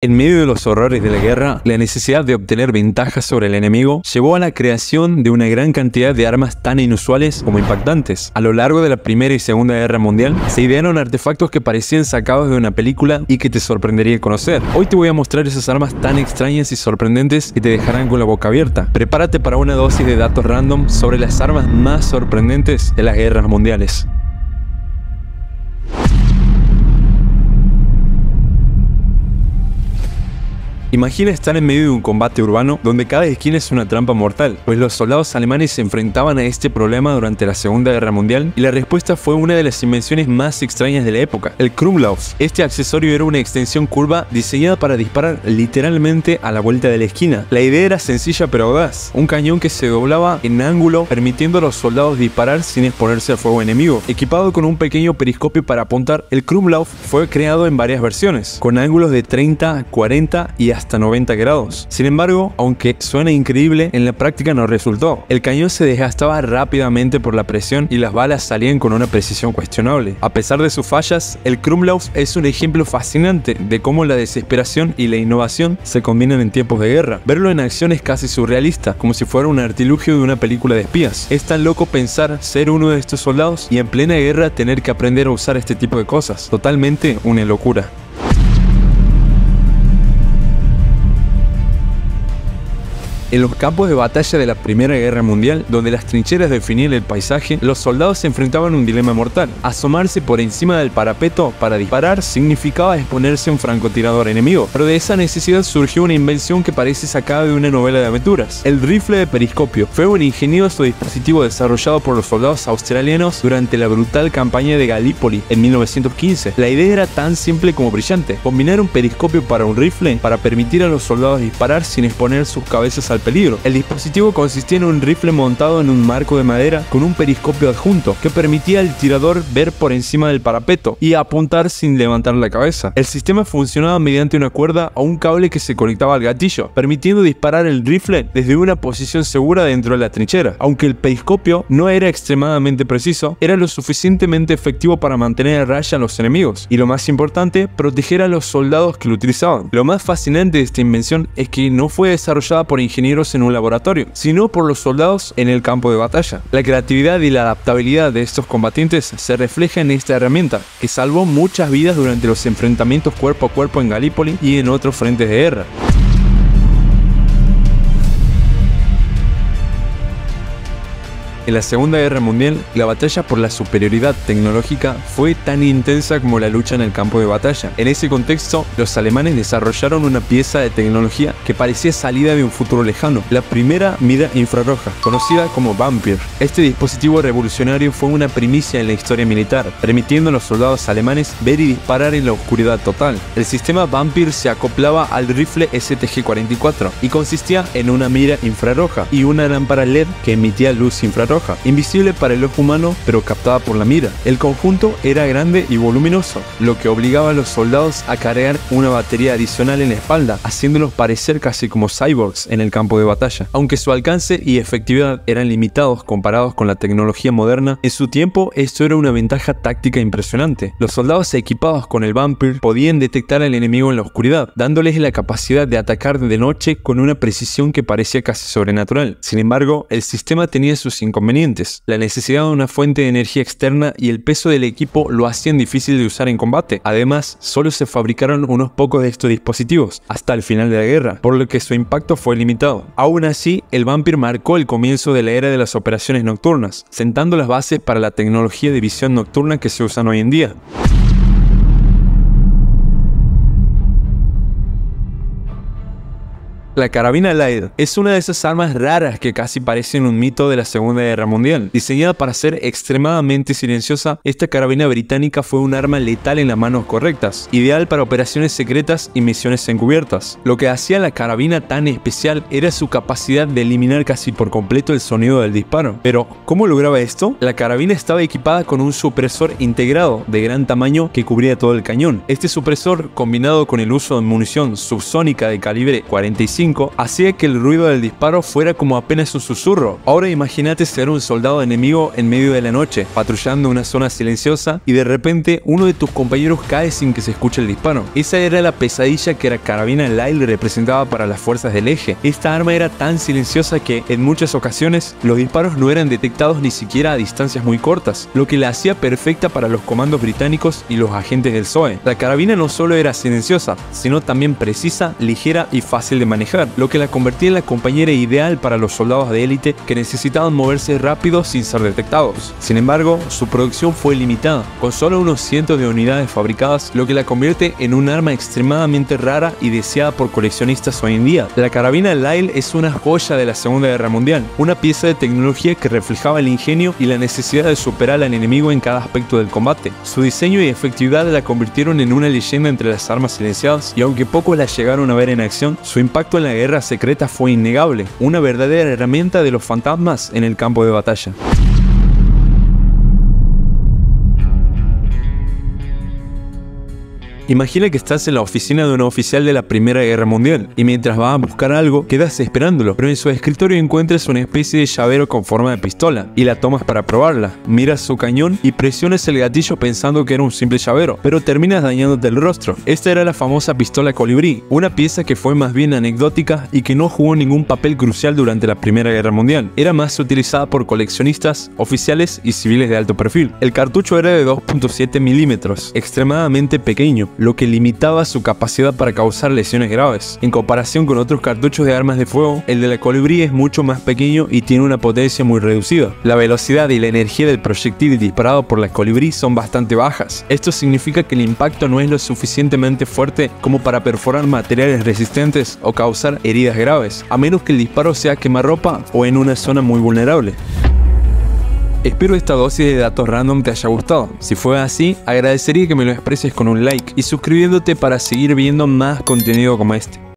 En medio de los horrores de la guerra, la necesidad de obtener ventajas sobre el enemigo llevó a la creación de una gran cantidad de armas tan inusuales como impactantes. A lo largo de la Primera y Segunda Guerra Mundial, se idearon artefactos que parecían sacados de una película y que te sorprendería conocer. Hoy te voy a mostrar esas armas tan extrañas y sorprendentes que te dejarán con la boca abierta. Prepárate para una dosis de datos random sobre las armas más sorprendentes de las guerras mundiales. Imagina estar en medio de un combate urbano donde cada esquina es una trampa mortal, pues los soldados alemanes se enfrentaban a este problema durante la Segunda Guerra Mundial y la respuesta fue una de las invenciones más extrañas de la época, el Krummlauf. Este accesorio era una extensión curva diseñada para disparar literalmente a la vuelta de la esquina. La idea era sencilla pero audaz, un cañón que se doblaba en ángulo permitiendo a los soldados disparar sin exponerse al fuego enemigo. Equipado con un pequeño periscopio para apuntar, el Krummlauf fue creado en varias versiones, con ángulos de 30, 40 y hasta 90 grados. Sin embargo, aunque suena increíble, en la práctica no resultó. El cañón se desgastaba rápidamente por la presión y las balas salían con una precisión cuestionable. A pesar de sus fallas, el Krummlauf es un ejemplo fascinante de cómo la desesperación y la innovación se combinan en tiempos de guerra. Verlo en acción es casi surrealista, como si fuera un artilugio de una película de espías. Es tan loco pensar ser uno de estos soldados y en plena guerra tener que aprender a usar este tipo de cosas. Totalmente una locura. En los campos de batalla de la Primera Guerra Mundial, donde las trincheras definían el paisaje, los soldados se enfrentaban a un dilema mortal. Asomarse por encima del parapeto para disparar significaba exponerse a un francotirador enemigo, pero de esa necesidad surgió una invención que parece sacada de una novela de aventuras. El rifle de periscopio fue un ingenioso dispositivo desarrollado por los soldados australianos durante la brutal campaña de Gallipoli en 1915. La idea era tan simple como brillante: combinar un periscopio para un rifle para permitir a los soldados disparar sin exponer sus cabezas al peligro. El dispositivo consistía en un rifle montado en un marco de madera con un periscopio adjunto que permitía al tirador ver por encima del parapeto y apuntar sin levantar la cabeza. El sistema funcionaba mediante una cuerda o un cable que se conectaba al gatillo, permitiendo disparar el rifle desde una posición segura dentro de la trinchera. Aunque el periscopio no era extremadamente preciso, era lo suficientemente efectivo para mantener a raya a los enemigos y, lo más importante, proteger a los soldados que lo utilizaban. Lo más fascinante de esta invención es que no fue desarrollada por ingenieros en un laboratorio, sino por los soldados en el campo de batalla. La creatividad y la adaptabilidad de estos combatientes se refleja en esta herramienta, que salvó muchas vidas durante los enfrentamientos cuerpo a cuerpo en Gallipoli y en otros frentes de guerra. En la Segunda Guerra Mundial, la batalla por la superioridad tecnológica fue tan intensa como la lucha en el campo de batalla. En ese contexto, los alemanes desarrollaron una pieza de tecnología que parecía salida de un futuro lejano: la primera mira infrarroja, conocida como Vampir. Este dispositivo revolucionario fue una primicia en la historia militar, permitiendo a los soldados alemanes ver y disparar en la oscuridad total. El sistema Vampir se acoplaba al rifle STG-44 y consistía en una mira infrarroja y una lámpara LED que emitía luz infrarroja, invisible para el ojo humano pero captada por la mira. El conjunto era grande y voluminoso, lo que obligaba a los soldados a cargar una batería adicional en la espalda, haciéndolos parecer casi como cyborgs en el campo de batalla. Aunque su alcance y efectividad eran limitados comparados con la tecnología moderna, en su tiempo esto era una ventaja táctica impresionante. Los soldados equipados con el Vampir podían detectar al enemigo en la oscuridad, dándoles la capacidad de atacar de noche con una precisión que parecía casi sobrenatural. Sin embargo, el sistema tenía sus inconvenientes. La necesidad de una fuente de energía externa y el peso del equipo lo hacían difícil de usar en combate. Además, solo se fabricaron unos pocos de estos dispositivos hasta el final de la guerra, por lo que su impacto fue limitado. Aún así, el Vampir marcó el comienzo de la era de las operaciones nocturnas, sentando las bases para la tecnología de visión nocturna que se usan hoy en día. La carabina Light es una de esas armas raras que casi parecen un mito de la Segunda Guerra Mundial. Diseñada para ser extremadamente silenciosa, esta carabina británica fue un arma letal en las manos correctas, ideal para operaciones secretas y misiones encubiertas. Lo que hacía la carabina tan especial era su capacidad de eliminar casi por completo el sonido del disparo. Pero, ¿cómo lograba esto? La carabina estaba equipada con un supresor integrado de gran tamaño que cubría todo el cañón. Este supresor, combinado con el uso de munición subsónica de calibre 45 5 hacía que el ruido del disparo fuera como apenas un susurro. Ahora imagínate ser un soldado enemigo en medio de la noche, patrullando una zona silenciosa y de repente uno de tus compañeros cae sin que se escuche el disparo. Esa era la pesadilla que la carabina Lyle representaba para las fuerzas del eje. Esta arma era tan silenciosa que en muchas ocasiones los disparos no eran detectados ni siquiera a distancias muy cortas, lo que la hacía perfecta para los comandos británicos y los agentes del SOE. La carabina no solo era silenciosa, sino también precisa, ligera y fácil de manejar, lo que la convertía en la compañera ideal para los soldados de élite que necesitaban moverse rápido sin ser detectados. Sin embargo, su producción fue limitada, con solo unos cientos de unidades fabricadas, lo que la convierte en un arma extremadamente rara y deseada por coleccionistas hoy en día. La carabina Lyle es una joya de la Segunda Guerra Mundial, una pieza de tecnología que reflejaba el ingenio y la necesidad de superar al enemigo en cada aspecto del combate. Su diseño y efectividad la convirtieron en una leyenda entre las armas silenciadas, y aunque pocos la llegaron a ver en acción, su impacto en la guerra secreta fue innegable, una verdadera herramienta de los fantasmas en el campo de batalla. Imagina que estás en la oficina de un oficial de la Primera Guerra Mundial y mientras vas a buscar algo, quedas esperándolo, pero en su escritorio encuentras una especie de llavero con forma de pistola y la tomas para probarla. Miras su cañón y presionas el gatillo pensando que era un simple llavero, pero terminas dañándote el rostro. Esta era la famosa pistola colibrí, una pieza que fue más bien anecdótica y que no jugó ningún papel crucial durante la Primera Guerra Mundial. Era más utilizada por coleccionistas, oficiales y civiles de alto perfil. El cartucho era de 2.7 milímetros, extremadamente pequeño, lo que limitaba su capacidad para causar lesiones graves. En comparación con otros cartuchos de armas de fuego, el de la colibrí es mucho más pequeño y tiene una potencia muy reducida. La velocidad y la energía del proyectil disparado por la colibrí son bastante bajas. Esto significa que el impacto no es lo suficientemente fuerte como para perforar materiales resistentes o causar heridas graves, a menos que el disparo sea quemarropa o en una zona muy vulnerable. Espero esta dosis de datos random te haya gustado. Si fue así, agradecería que me lo expreses con un like y suscribiéndote para seguir viendo más contenido como este.